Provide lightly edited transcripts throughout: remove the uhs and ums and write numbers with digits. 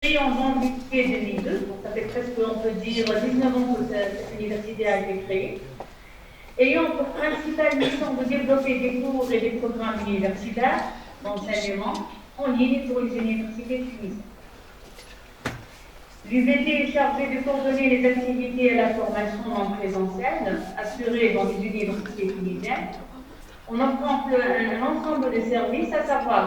en janvier 2002, donc ça fait presque, on peut dire, 19 ans que cette université a été créée, ayant pour principale mission de développer des cours et des programmes universitaires d'enseignement en ligne pour les universités tunisiennes. L'UVT est chargé de coordonner les activités et la formation en présentiel assurées dans les universités tunisiennes en offrant un ensemble de services, à savoir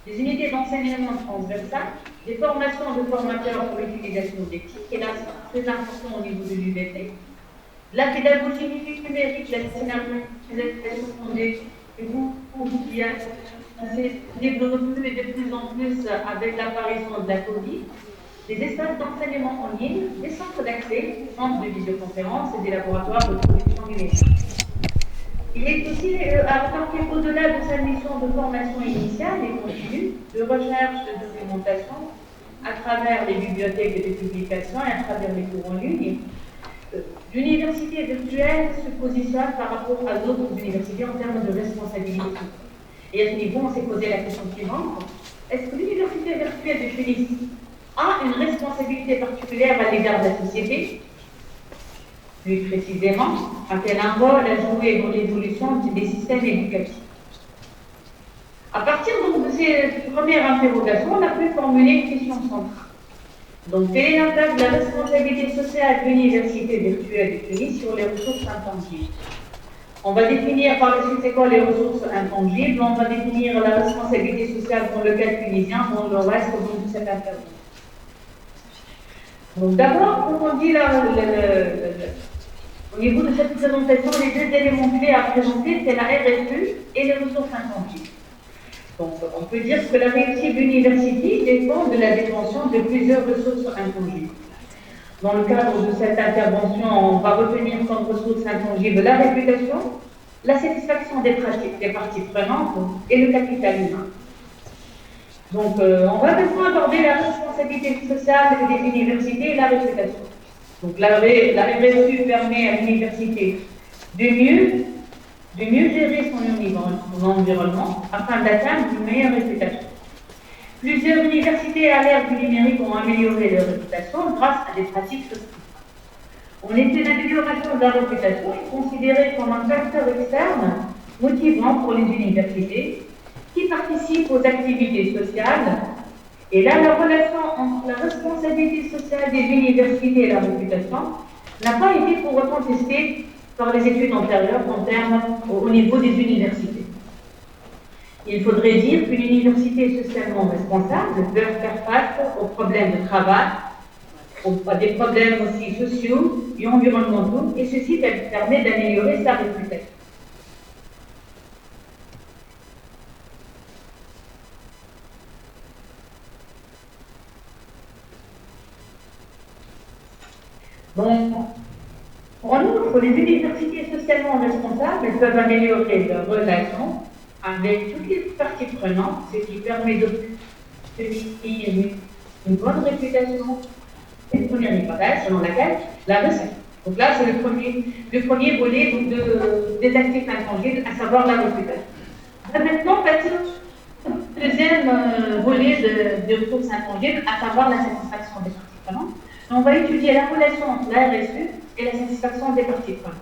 des unités d'enseignement transversales, des formations de formateurs pour l'utilisation des TIC, et là c'est très important au niveau de l'UVT, la pédagogie numérique, la scénarisation des cours qui s'est développée de plus en plus avec l'apparition de la Covid, des espaces d'enseignement en ligne, des centres d'accès, centres de visioconférence et des laboratoires de production numérique. Il est aussi à remarquer qu'au-delà de sa mission de formation initiale et continue, de recherche, de documentation, à travers les bibliothèques et les publications et à travers les cours en ligne, l'université virtuelle se positionne par rapport à d'autres universités en termes de responsabilité. Et à ce niveau, on s'est posé la question suivante: est-ce que l'université virtuelle de Tunis a une responsabilité particulière à l'égard de la société? Plus précisément, a-t-elle un rôle à jouer dans l'évolution des systèmes éducatifs? À partir donc, de ces premières interrogations, on a pu formuler une question centrale. Donc, quel est l'impact de la responsabilité sociale de l'université virtuelle de Tunis sur les ressources intangibles? On va définir par la suite c'est quoi les ressources intangibles, on va définir la responsabilité sociale dans le cas tunisien, dans le reste de cette intervention. Donc d'abord, comme on dit au niveau de cette présentation, les deux éléments clés à présenter, c'est la RSU et les ressources intangibles. Donc on peut dire que la réussite de l'université dépend de la détention de plusieurs ressources intangibles. Dans le cadre de cette intervention, on va retenir comme ressources intangibles la réputation, la satisfaction des parties prenantes et le capital humain. Donc, on va maintenant aborder la responsabilité sociale des universités et la réputation. Donc, la RSU permet à l'université de mieux gérer son environnement afin d'atteindre une meilleure réputation. Plusieurs universités à l'ère du numérique ont amélioré leur réputation grâce à des pratiques sociales. En effet, l'amélioration de la réputation est considérée comme un facteur externe motivant pour les universités qui participent aux activités sociales. Et là, la relation entre la responsabilité sociale des universités et la réputation n'a pas été pour autant testée par les études antérieures au niveau des universités. Il faudrait dire qu'une université socialement responsable peut faire face aux problèmes de travail, à des problèmes aussi sociaux et environnementaux, et ceci permet d'améliorer sa réputation. Donc, en outre, les universités socialement responsables peuvent améliorer leurs relations avec toutes les parties prenantes, ce qui permet d'obtenir une bonne réputation et une première hypothèse selon laquelle la recette. Donc là, c'est le premier volet donc, des actifs intangibles, à savoir la réputation. On va maintenant passer au deuxième volet des ressources intangibles, à savoir la satisfaction des parties prenantes. On va étudier la relation entre la RSU et la satisfaction des parties prenantes.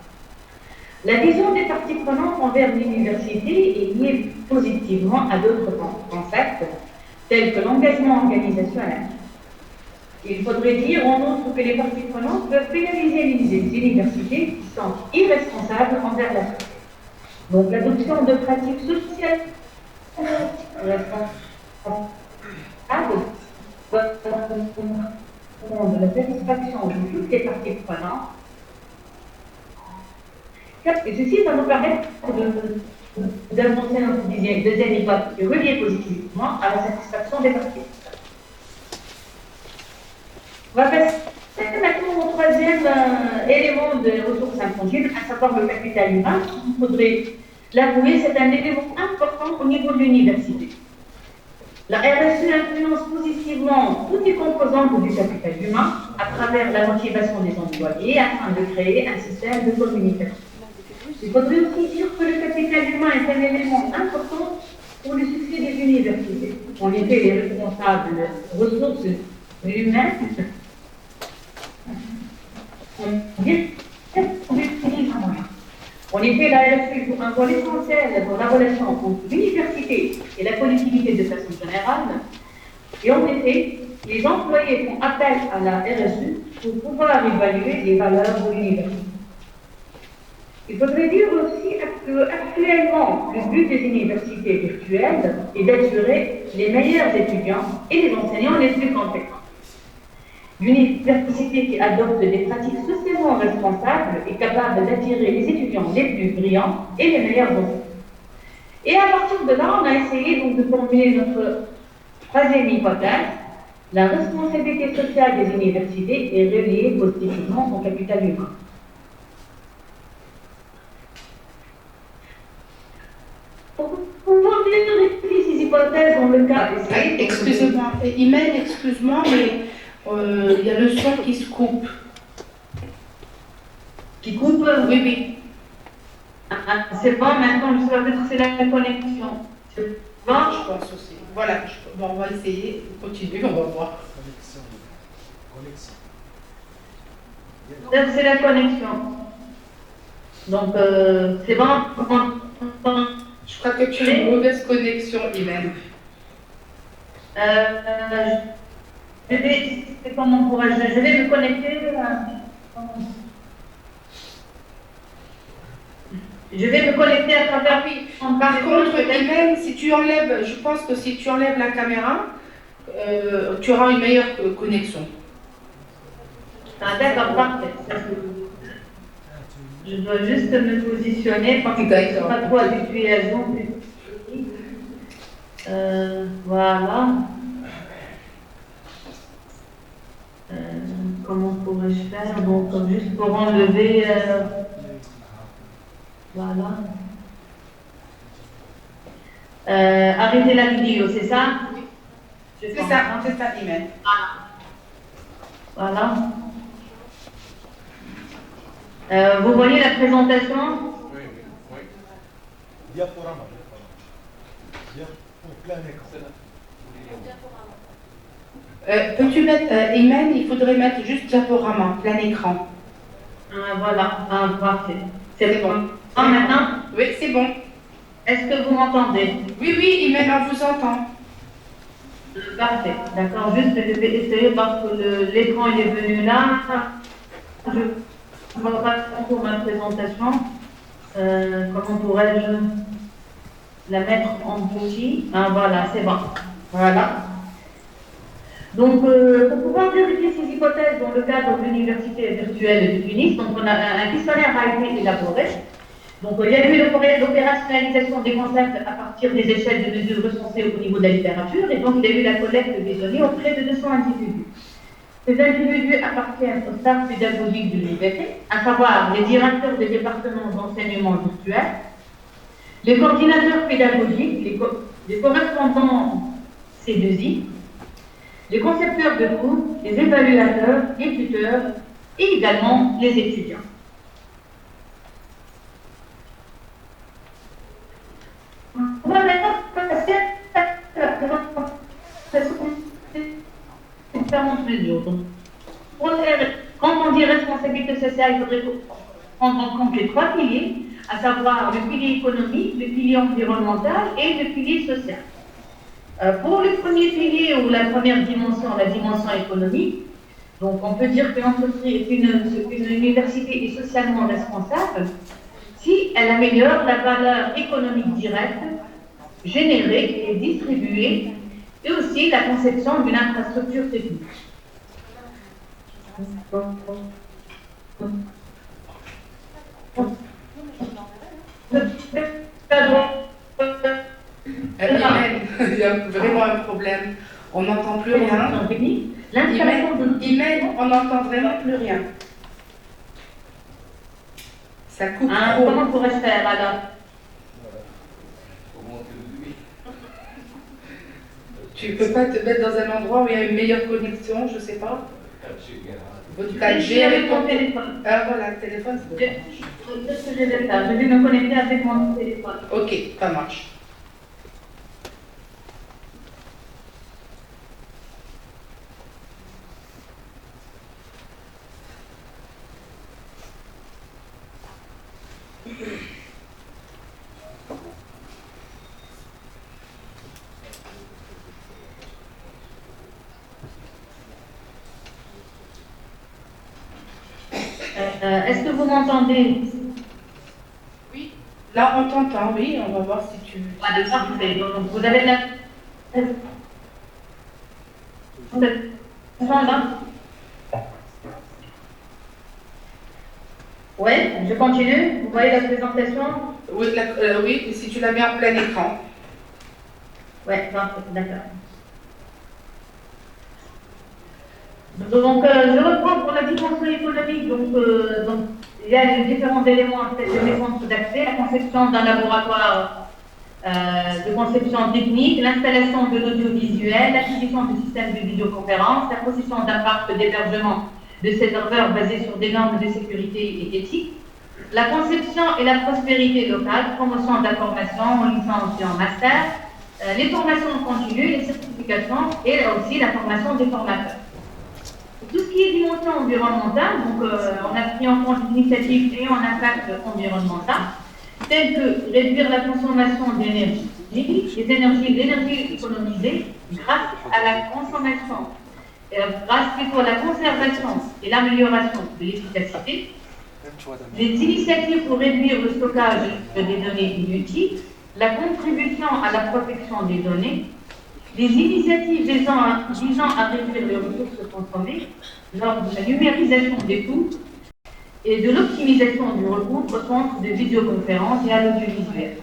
La vision des parties prenantes envers l'université est liée positivement à d'autres concepts, tels que l'engagement organisationnel. Il faudrait dire en outre que les parties prenantes peuvent pénaliser les universités qui sont irresponsables envers la société. Donc l'adoption de pratiques sociales responsables de la satisfaction de toutes les parties prenantes. Et ceci va nous permettre d'avancer notre deuxième hypothèse et relier positivement à la satisfaction des parties. On va passer maintenant au troisième élément des ressources intangibles, à savoir le capital humain. Il faudrait l'avouer, c'est un élément important au niveau de l'université. La RSU influence positivement toutes les composantes du capital humain à travers la motivation des employés afin de créer un système de communication. Il faudrait aussi dire que le capital humain est un élément important pour le succès des universités. En effet, les responsables ressources l'humain, on était la RSU pour un rôle essentiel dans la relation entre l'université et la collectivité de façon générale. Et en effet, les employés font appel à la RSU pour pouvoir évaluer les valeurs de l'université. Il faudrait dire aussi qu'actuellement, le but des universités virtuelles est d'assurer les meilleurs étudiants et les enseignants les plus compétents. L'université qui adopte des pratiques socialement responsables est capable d'attirer les étudiants les plus brillants et les meilleurs enseignants. Et à partir de là, on a essayé donc de formuler notre troisième hypothèse. La responsabilité sociale des universités est reliée positivement au capital humain. Pour pouvoir vérifier ces hypothèses dans le cas essayé... Excusez-moi, Imen, excuse-moi, mais il y a le son qui se coupe. Qui coupe? Oui, oui. C'est bon, maintenant, je sais peut-être que c'est la connexion. C'est bon? Je pense aussi. Voilà, bon, on va essayer, continue, on va voir. Peut-être c'est la connexion. Donc, c'est bon? Je crois que tu as une mauvaise connexion, Imen. Comment pourrais-je? Je vais me connecter. Je vais me connecter à travers lui. Par contre, Imen, si tu enlèves, je pense que si tu enlèves la caméra, tu auras une meilleure connexion. Ah, d'accord, parfait. Je dois juste me positionner parce que je ne suis pas trop habituée à Zoom. Voilà. Comment pourrais-je faire? Donc, juste pour enlever. Voilà. Arrêter la vidéo, c'est ça? C'est ça, Imen. Voilà. Vous voyez la présentation? Oui. Diaporama. Plein écran. Peux-tu mettre, Imen, il faudrait mettre juste diaporama, plein écran. Voilà, parfait. C'est bon. Maintenant? Oui, c'est bon. Est-ce que vous m'entendez? Oui, Imen, on vous entend. Parfait, d'accord. Juste, je vais essayer parce que l'écran est venu là. Je ne vois pas trop ma présentation. Comment pourrais-je la mettre en petit? Voilà, c'est bon. Voilà. Donc, pour pouvoir vérifier ces hypothèses dans le cadre de l'université virtuelle de Tunis, donc un questionnaire a été élaboré. Donc, il y a eu l'opérationnalisation des concepts à partir des échelles de mesure recensées au niveau de la littérature, et donc il y a eu la collecte des données auprès de 200 individus. Ces individus appartiennent au staff pédagogique de l'université, à savoir les directeurs des départements d'enseignement virtuel, les coordinateurs pédagogiques, les correspondants C2I, les concepteurs de cours, les évaluateurs, les tuteurs et également les étudiants. On va maintenant passer à la présentation des différentes mesures. Quand on dit responsabilité sociale, il faudrait prendre en compte les trois piliers, à savoir le pilier économique, le pilier environnemental et le pilier social. Pour le premier pilier ou la première dimension, la dimension économique, donc on peut dire que l'entreprise est une université est socialement responsable si elle améliore la valeur économique directe générée et distribuée, et aussi la conception d'une infrastructure technique. Il y a vraiment un problème. On n'entend plus rien. Imen, on n'entend vraiment plus rien. Ça coupe trop. Comment pourrais-je faire alors? Tu peux pas te mettre dans un endroit où il y a une meilleure connexion, je sais pas. Votre 4G avec ton téléphone. Ah voilà, le téléphone, c'est bon. C'est ce que je vais faire. Je vais me connecter avec mon téléphone. Ok, ça marche. Est-ce que vous m'entendez? Oui. Là, on t'entend, oui. On va voir si tu... Ah, de parfait. Donc, vous avez la... Là. Oui, je continue. Vous voyez la présentation? Oui, oui, si tu la mets en plein écran. Oui, d'accord. Donc, je reprends pour la dimension économique. Donc, il y a différents éléments à cette méthode d'accès, la conception d'un laboratoire de conception technique, l'installation de l'audiovisuel, l'acquisition du système de vidéoconférence, la possession d'un parc d'hébergement de ces serveurs basés sur des normes de sécurité et éthique, la conception et la prospérité locale, promotion de la formation en licence et en master, les formations continues, les certifications et aussi la formation des formateurs. Tout ce qui est dimension environnementale, donc on a pris en compte des initiatives ayant un impact environnemental, telles que réduire la consommation d'énergie, l'énergie économisée grâce à la consommation, grâce plutôt à la conservation et l'amélioration de l'efficacité, les initiatives pour réduire le stockage des données inutiles, la contribution à la protection des données, les initiatives visant à réduire les ressources consommées lors de la numérisation des coûts et de l'optimisation du recours au centre de vidéoconférence et à l'audiovisuel.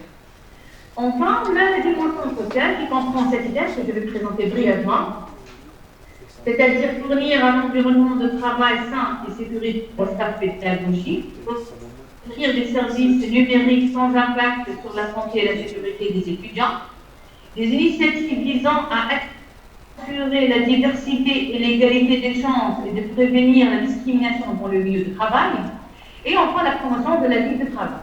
Enfin, on a la dimension sociale qui comprend cette idée que je vais présenter brièvement, c'est-à-dire fournir un environnement de travail sain et sécurisé pour le staff pédagogique, offrir des services numériques sans impact sur la santé et la sécurité des étudiants, des initiatives visant à assurer la diversité et l'égalité des chances et de prévenir la discrimination dans le milieu de travail, et enfin la promotion de la vie de travail.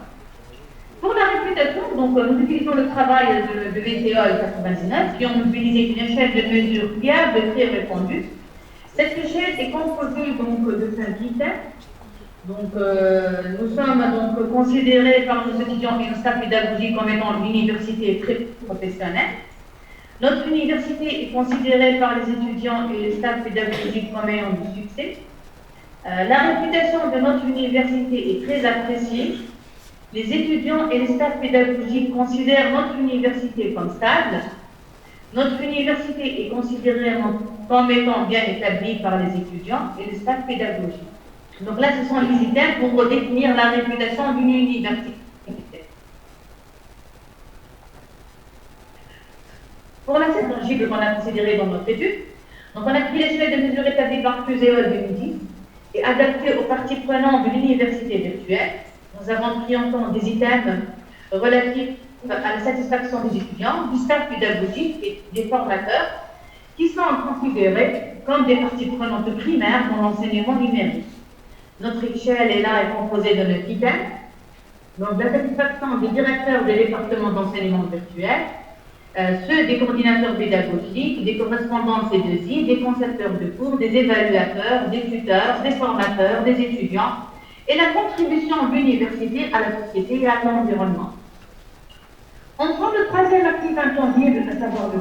Pour la réputation, donc, nous utilisons le travail de VTA 99 qui ont mobilisé une échelle de mesures fiable et très répandue. Cette échelle est composée donc, de 5 items. Donc, nous sommes donc considérés par nos étudiants et nos staff pédagogiques comme étant une université très professionnelle. Notre université est considérée par les étudiants et les staffs pédagogiques comme ayant du succès. La réputation de notre université est très appréciée. Les étudiants et les staffs pédagogiques considèrent notre université comme stable. Notre université est considérée comme étant bien établie par les étudiants et les staffs pédagogiques. Donc là, ce sont les items pour définir la réputation d'une université. Pour la stratégie qu'on a considérée dans notre étude, donc on a pris l'échelle de mesures établies par FUSEOL 2010 et adaptées aux parties prenantes de l'université virtuelle. Nous avons pris en compte des items relatifs à la satisfaction des étudiants, du staff pédagogique et des formateurs qui sont considérés comme des parties prenantes primaires dans l'enseignement numérique. Notre échelle est composée de 9 items. Donc la satisfaction des directeurs des départements d'enseignement virtuel, ceux des coordinateurs pédagogiques, des correspondants C2I, des concepteurs de cours, des évaluateurs, des tuteurs, des formateurs, des étudiants, et la contribution de l'université à la société et à l'environnement. On prend le troisième actif intangible, à savoir le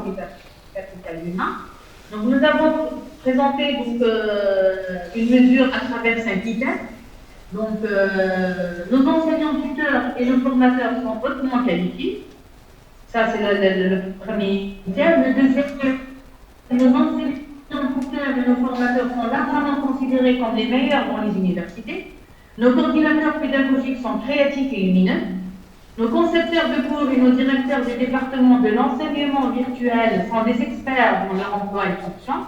capital humain. Donc nous avons présenté donc, une mesure à travers 5 items. Donc nos enseignants tuteurs et nos formateurs sont hautement qualifiés. Ça, c'est le premier item. Le deuxième, nos enseignants tuteurs et nos formateurs sont largement considérés comme les meilleurs dans les universités. Nos coordinateurs pédagogiques sont créatifs et lumineux. Nos concepteurs de cours et nos directeurs des départements de l'enseignement virtuel sont des experts dans leur emploi et fonction.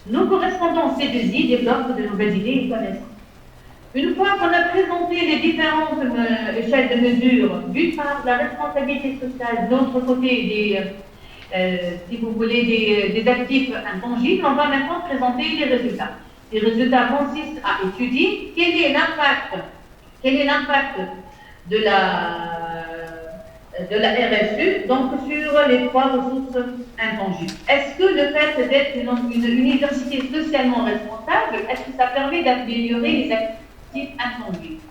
Nos correspondants C2I développent de nouvelles idées et connaissances. Une fois qu'on a présenté les différentes échelles de mesure, d'une part la responsabilité sociale, de l'autre côté si vous voulez, des actifs intangibles, on va maintenant présenter les résultats. Les résultats consistent à étudier quel est l'impact de la RSU donc sur les 3 ressources intangibles. Est-ce que le fait d'être une université socialement responsable, est-ce que ça permet d'améliorer les actifs intangibles?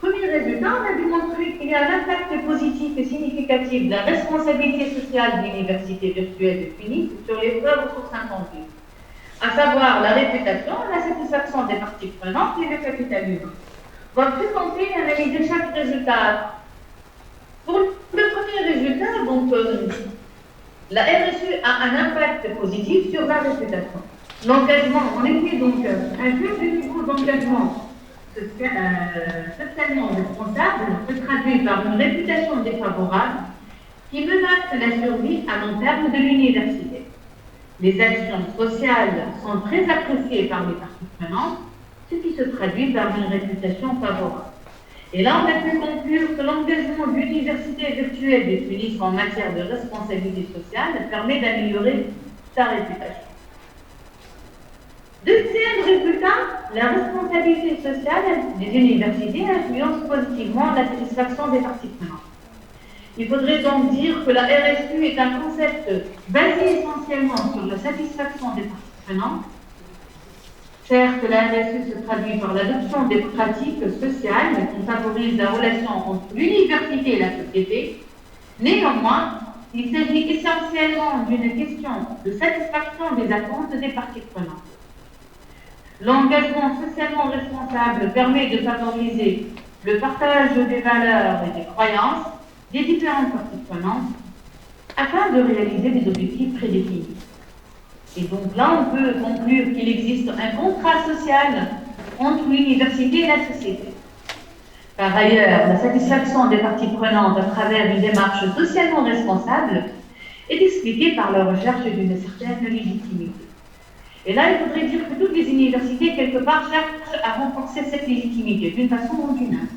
Premier résultat, on a démontré qu'il y a un impact positif et significatif de la responsabilité sociale de l'université virtuelle de Phoenix sur les 3 ressources intangibles, à savoir la réputation, la satisfaction des parties prenantes et le capital humain. va présenter et analyser chaque résultat. Pour le premier résultat, donc, la RSE a un impact positif sur la réputation. L'engagement, on était donc un faible niveau d'engagement socialement responsable se traduit par une réputation défavorable qui menace la survie à long terme de l'université. Les actions sociales sont très appréciées par les parties prenantes, ce qui se traduit par une réputation favorable. Et là, on a pu conclure que l'engagement de l'université virtuelle de Tunis en matière de responsabilité sociale permet d'améliorer sa réputation. Deuxième résultat, la responsabilité sociale des universités influence positivement la satisfaction des parties prenantes. Il faudrait donc dire que la RSU est un concept basé essentiellement sur la satisfaction des parties prenantes. Certes, la RSU se traduit par l'adoption des pratiques sociales qui favorisent la relation entre l'université et la société. Néanmoins, il s'agit essentiellement d'une question de satisfaction des attentes des parties prenantes. L'engagement socialement responsable permet de favoriser le partage des valeurs et des croyances des différentes parties prenantes afin de réaliser des objectifs prédéfinis. Et donc là, on peut conclure qu'il existe un contrat social entre l'université et la société. Par ailleurs, la satisfaction des parties prenantes à travers une démarche socialement responsable est expliquée par la recherche d'une certaine légitimité. Et là, il faudrait dire que toutes les universités, quelque part, cherchent à renforcer cette légitimité, d'une façon ou d'une autre.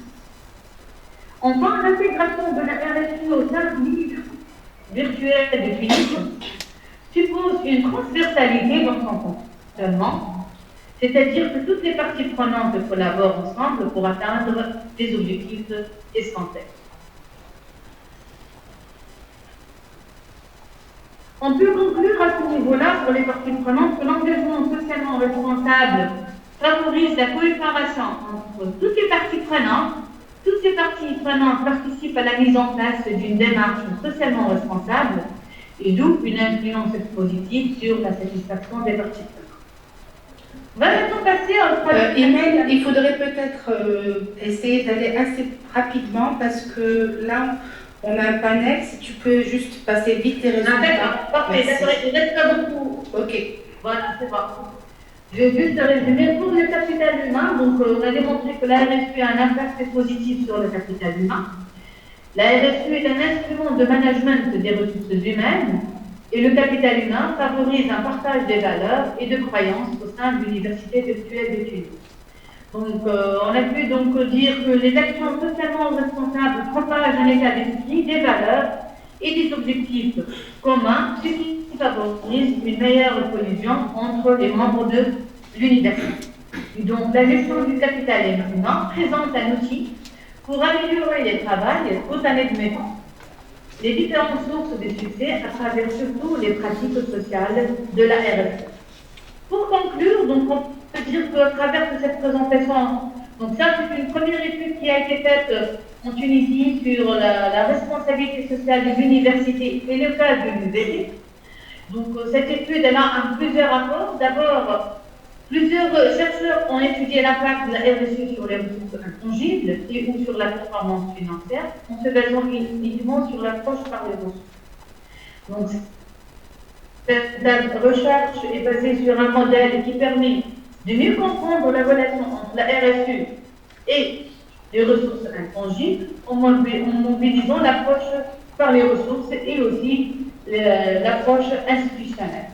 Enfin, l'intégration de la RSU au sein de l'université virtuelle de Tunis suppose une transversalité dans son fonctionnement, c'est-à-dire que toutes les parties prenantes collaborent ensemble pour atteindre les objectifs escomptés. On peut conclure à ce niveau-là, pour les parties prenantes, que l'engagement socialement responsable favorise la coopération entre toutes les parties prenantes. Toutes ces parties prenantes participent à la mise en place d'une démarche socialement responsable et d'où une influence positive sur la satisfaction des parties prenantes. On va maintenant passer au troisième. Imen, il faudrait peut-être essayer d'aller assez rapidement parce que là, on a un panel. Si tu peux juste passer vite tes résultats. D'accord, parfait. D'accord, il reste pas beaucoup. Ok. Voilà, c'est bon. Je vais juste résumer pour le capital humain. Donc, on a démontré que la RSU a un impact positif sur le capital humain. La RSU est un instrument de management des ressources humaines et le capital humain favorise un partage des valeurs et de croyances au sein de l'université virtuelle de Tunis. Donc, on a pu donc dire que les actions socialement responsables propagent un état d'esprit, des valeurs et des objectifs communs, ce qui favorise une meilleure cohésion entre les membres de l'université. Donc, la gestion du capital humain présente un outil pour améliorer les travails tout en admettant les différentes sources de succès à travers surtout les pratiques sociales de la RSE. Pour conclure, donc, on peut dire qu'à travers cette présentation, donc ça c'est une première étude qui a été faite en Tunisie sur la responsabilité sociale des universités et le cas de l'UVD. Donc cette étude elle a plusieurs rapports. D'abord, plusieurs chercheurs ont étudié l'impact de la RSE sur les ressources intangibles et ou sur la performance financière en se basant uniquement sur l'approche par les ressources. Donc, cette recherche est basée sur un modèle qui permet de mieux comprendre la relation entre la RSE et les ressources intangibles en mobilisant l'approche par les ressources et aussi l'approche institutionnelle.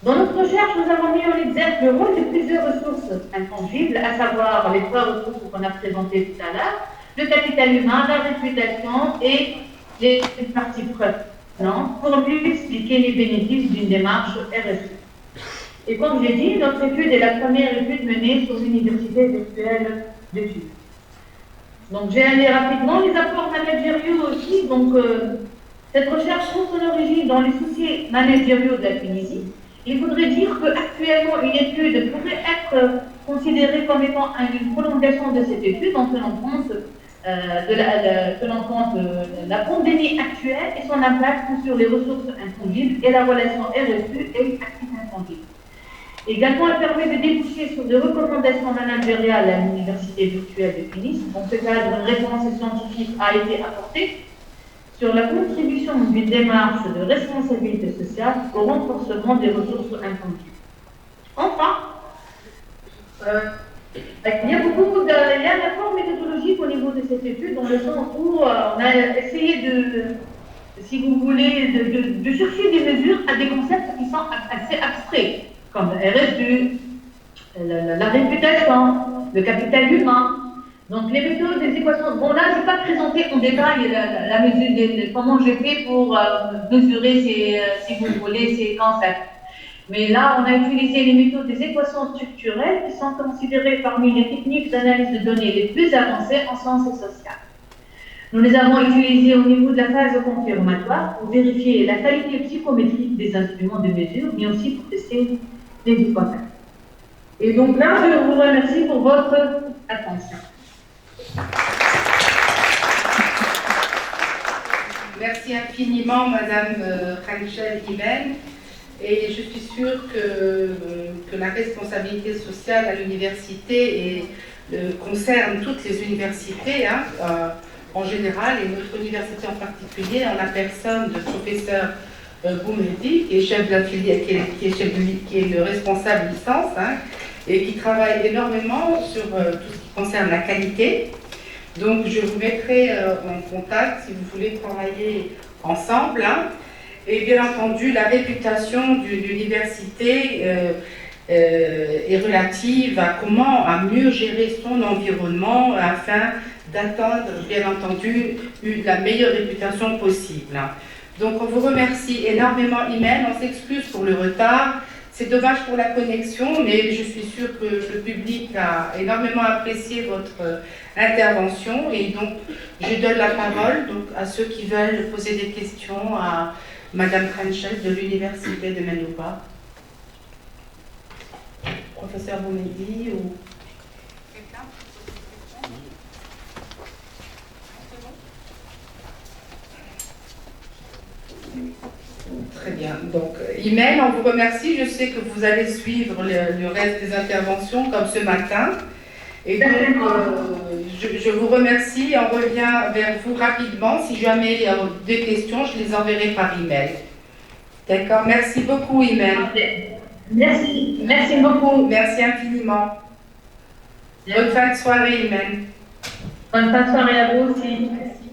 Dans notre recherche, nous avons mis en exergue le rôle de plusieurs ressources intangibles, à savoir les trois ressources qu'on a présentées tout à l'heure, le capital humain, la réputation et les parties prenantes, pour mieux expliquer les bénéfices d'une démarche RSE. Et comme j'ai dit, notre étude est la première étude menée sur l'université virtuelle de Tunis. Donc j'ai allé rapidement les apports managériaux aussi. Donc cette recherche trouve son origine dans les soucis managériaux de la Tunisie. Il faudrait dire qu'actuellement, une étude pourrait être considérée comme étant une prolongation de cette étude en tenant compte la pandémie actuelle et son impact sur les ressources intangibles et la relation RSE et actifs intangibles. Également, elle permet de déboucher sur des recommandations managériales à l'université virtuelle de Tunis. Dans ce cadre, une référence scientifique a été apportée sur la contribution d'une démarche de responsabilité sociale au renforcement des ressources infantiles. Enfin, il y a un apport méthodologique au niveau de cette étude, dans le sens où on a essayé si vous voulez, de chercher des mesures à des concepts qui sont assez abstraits, comme RSU, la réputation, le capital humain. Donc les méthodes des équations. Bon là, je ne vais pas présenter en détail la mesure comment j'ai fait pour mesurer si vous voulez, ces concepts. Mais là, on a utilisé les méthodes des équations structurelles qui sont considérées parmi les techniques d'analyse de données les plus avancées en sciences sociales. Nous les avons utilisées au niveau de la phase confirmatoire pour vérifier la qualité psychométrique des instruments de mesure, mais aussi pour tester les hypothèses. Et donc là, je vous remercie pour votre attention. Merci infiniment, Madame Khanchel Imen. Et je suis sûre que la responsabilité sociale à l'université concerne toutes les universités en général, et notre université en particulier, en la personne de professeur Boumedi, qui est chef de la filière, qui est le responsable licence, et qui travaille énormément sur tout ce qui concerne la qualité. Donc je vous mettrai en contact si vous voulez travailler ensemble. Et bien entendu, la réputation d'une université est relative à à mieux gérer son environnement afin d'atteindre, bien entendu, la meilleure réputation possible. Donc on vous remercie énormément, Imen. On s'excuse pour le retard. C'est dommage pour la connexion, mais je suis sûre que le public a énormément apprécié votre intervention. Et donc, je donne la parole à ceux qui veulent poser des questions à Madame Khanchel de l'Université de Manouba. Professeur Boumedi ou quelqu'un? Très bien. Donc, Imen, on vous remercie. Je sais que vous allez suivre le reste des interventions comme ce matin. Et donc, je vous remercie. On revient vers vous rapidement. Si jamais il y a des questions, je les enverrai par email. D'accord. Merci beaucoup, Imen. Merci. Merci beaucoup. Merci infiniment. Bonne fin de soirée, Imen. Bonne fin de soirée à vous aussi. Merci.